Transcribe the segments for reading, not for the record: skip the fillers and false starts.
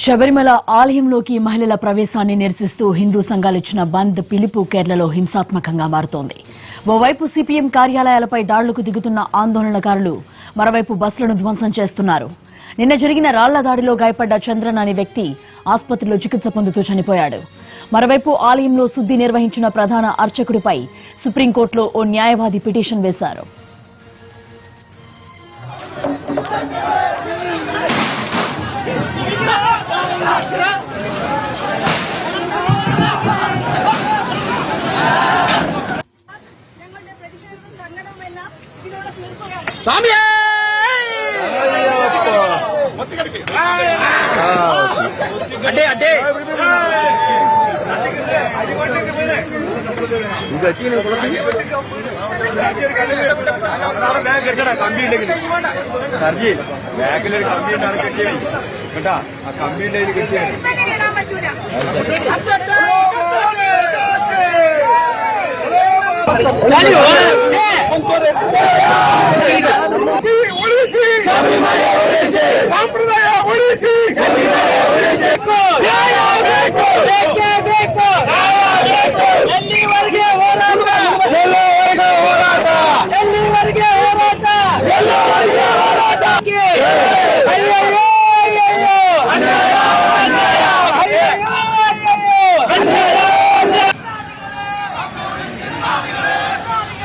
శబరిమల ఆలయంలోకి మహిళల ప్రవేశాన్ని నిరసిస్తూ హిందూ సంఘాలు ఇచ్చిన బంద్ పిలుపు కేరళలో హింసాత్మకంగా మారుతోంది. ఓవైపు సిపిఎం కార్యాలయాలపై దాడులకు దిగుతున్న ఆందోళనకారులు మరోవైపు బస్సులను ధ్వంసం చేస్తున్నారు. నిన్న జరిగిన రాళ్ల దాడిలో గాయపడ్డ చంద్రన్ అనే వ్యక్తి ఆసుపత్రిలో చికిత్స పొందుతూ చనిపోయాడు. మరోవైపు ఆలయంలో శుద్ధి నిర్వహించిన ప్రధాన అర్చకుడిపై సుప్రీంకోర్టులో ఓ న్యాయవాది పిటిషన్ వేశారు.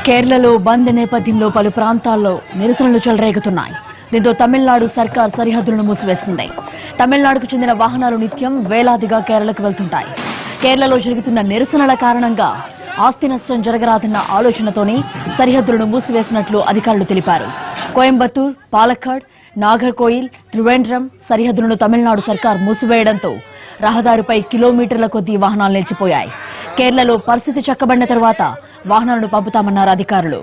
కేరళలో బంద్ నేపథ్యంలో పలు ప్రాంతాల్లో నిరసనలు చెలరేగుతున్నాయి. దీంతో తమిళనాడు సర్కార్ సరిహద్దులను మూసివేసింది. తమిళనాడుకు చెందిన వాహనాలు నిత్యం వేలాదిగా కేరళకు వెళ్తుంటాయి. కేరళలో జరుగుతున్న నిరసనల కారణంగా ఆస్తి నష్టం జరగరాదన్న ఆలోచనతోనే సరిహద్దులను మూసివేసినట్లు అధికారులు తెలిపారు. కోయంబత్తూర్, పాలక్కాడ్, నాగర్కోయిల్, త్రివేంద్రం సరిహద్దులను తమిళనాడు సర్కార్ మూసివేయడంతో రహదారిపై కిలోమీటర్ల కొద్దీ వాహనాలు నిలిచిపోయాయి. కేరళలో పరిస్థితి చక్కబడిన తర్వాత వాహనాలను పంపుతామన్నారు అధికారులు.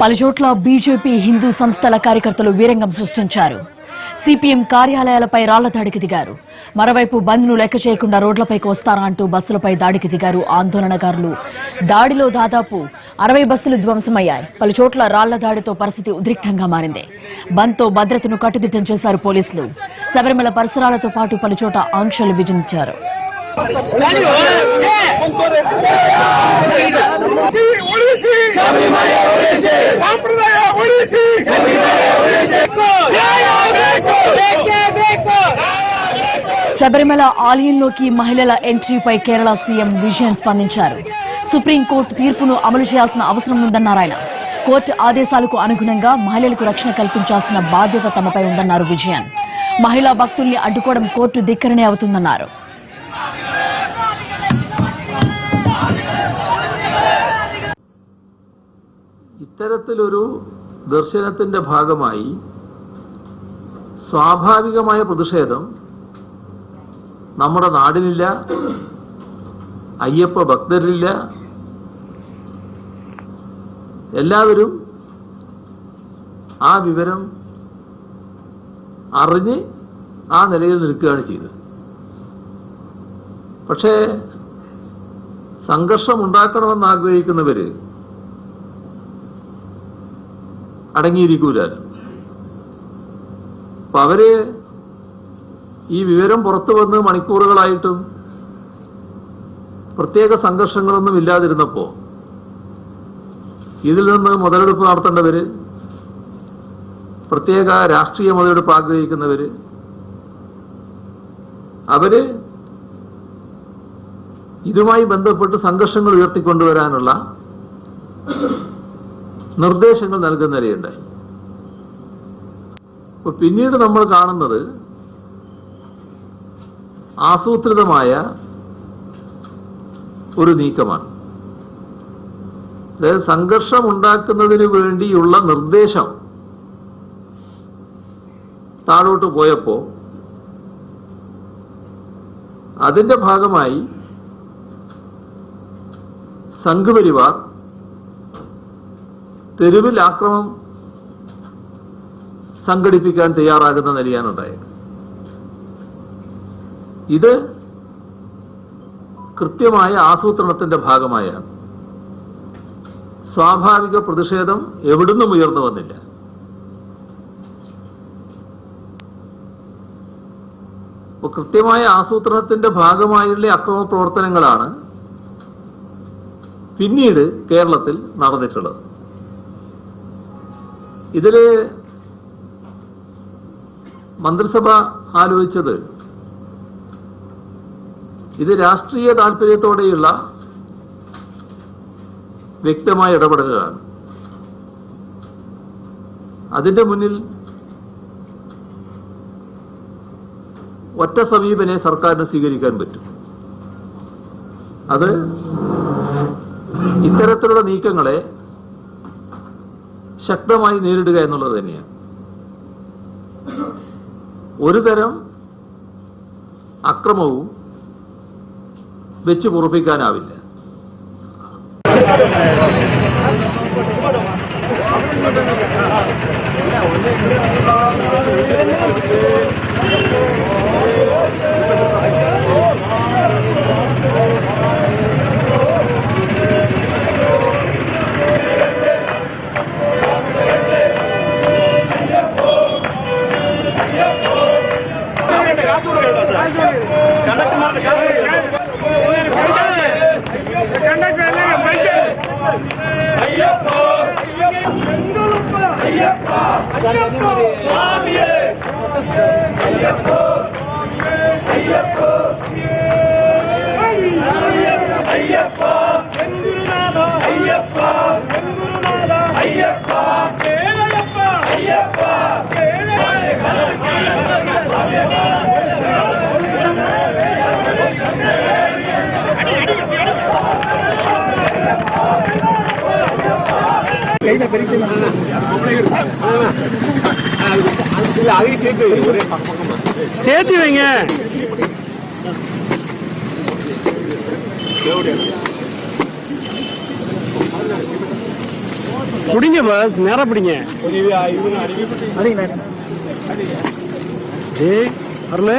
పలుచోట్ల బీజేపీ హిందూ సంస్థల కార్యకర్తలు వీరంగం సృష్టించారు. సిపిఎం కార్యాలయాలపై రాళ్ల దాడికి దిగారు. మరోవైపు బంద్ ను లెక్క చేయకుండా రోడ్లపైకి వస్తారా అంటూ బస్సులపై దాడికి దిగారు ఆందోళనకారులు. దాడిలో దాదాపు 60 బస్సులు ధ్వంసమయ్యాయి. పలుచోట్ల రాళ్ల దాడితో పరిస్థితి ఉద్రిక్తంగా మారింది. బంద్ తో భద్రతను కట్టుదిట్టం చేశారు పోలీసులు. శబరిమల పరిసరాలతో పాటు పలుచోట ఆంక్షలు విధించారు. శబరిమల ఆలయంలోకి మహిళల ఎంట్రీపై కేరళ సీఎం విజయన్ స్పందించారు. సుప్రీంకోర్టు తీర్పును అమలు చేయాల్సిన అవసరం ఉందన్నారు ఆయన. కోర్టు ఆదేశాలకు అనుగుణంగా మహిళలకు రక్షణ కల్పించాల్సిన బాధ్యత తమపై ఉందన్నారు విజయన్. మహిళా భక్తుల్ని అడ్డుకోవడం కోర్టు ధిక్కరణే అవుతుందన్నారు. ഇത്തരത്തിലൊരു ദർശനത്തിന്റെ ഭാഗമായി സ്വാഭാവികമായ പ്രതിഷേധം നമ്മുടെ നാടിനില്ല, അയ്യപ്പ ഭക്തരില്ല. എല്ലാവരും ആ വിവരം അറിഞ്ഞ് ആ നിലയിൽ നിൽക്കുകയാണ് ചെയ്തത്. പക്ഷേ സംഘർഷമുണ്ടാക്കണമെന്ന് ആഗ്രഹിക്കുന്നവര് അടങ്ങിയിരിക്കൂല. അപ്പൊ അവര് ഈ വിവരം പുറത്തു വന്ന് മണിക്കൂറുകളായിട്ടും പ്രത്യേക സംഘർഷങ്ങളൊന്നും ഇല്ലാതിരുന്നപ്പോ ഇതിൽ നിന്ന് മുതലെടുപ്പ് നടത്തേണ്ടവര്, പ്രത്യേക രാഷ്ട്രീയ മുതലെടുപ്പ് ആഗ്രഹിക്കുന്നവര്, അവര് ഇതുമായി ബന്ധപ്പെട്ട് സംഘർഷങ്ങൾ ഉയർത്തിക്കൊണ്ടുവരാനുള്ള നിർദ്ദേശങ്ങൾ നൽകുന്ന നിലയുണ്ടായി. അപ്പൊ പിന്നീട് നമ്മൾ കാണുന്നത് ആസൂത്രിതമായ ഒരു നീക്കമാണ്. അതായത് സംഘർഷം ഉണ്ടാക്കുന്നതിന് വേണ്ടിയുള്ള നിർദ്ദേശം താഴോട്ട് പോയപ്പോ അതിന്റെ ഭാഗമായി സംഘപരിവാർ തെരുവിൽ ആക്രമണം സംഘടിപ്പിക്കാൻ തയ്യാറാകുന്ന നിലയാണുണ്ടായത്. ഇത് കൃത്യമായ ആസൂത്രണത്തിന്റെ ഭാഗമായാണ്. സ്വാഭാവിക പ്രതിഷേധം എവിടുന്നും ഉയർന്നു വന്നില്ല. അപ്പോൾ കൃത്യമായ ആസൂത്രണത്തിന്റെ ഭാഗമായുള്ള അക്രമ പ്രവർത്തനങ്ങളാണ് പിന്നീട് കേരളത്തിൽ നടന്നിട്ടുള്ളത്. ഇതില് മന്ത്രിസഭ ആലോചിച്ചത് ഇത് രാഷ്ട്രീയ താൽപര്യത്തോടെയുള്ള വ്യക്തമായ ഇടപെടലുകളാണ്. അതിന്റെ മുന്നിൽ ഒറ്റ സമീപനെ സർക്കാരിന് സ്വീകരിക്കാൻ പറ്റും. അത് ഇത്തരത്തിലുള്ള നീക്കങ്ങളെ ശക്തമായി നേരിടുക എന്നുള്ളത് തന്നെയാണ്. ഒരു തരം അക്രമവും വെച്ച് പൊറുപ്പിക്കാനാവില്ല. சேர்த்து வைங்க. பிடிங்க பஸ், நேரம் பிடிங்க. ஏய் வரல.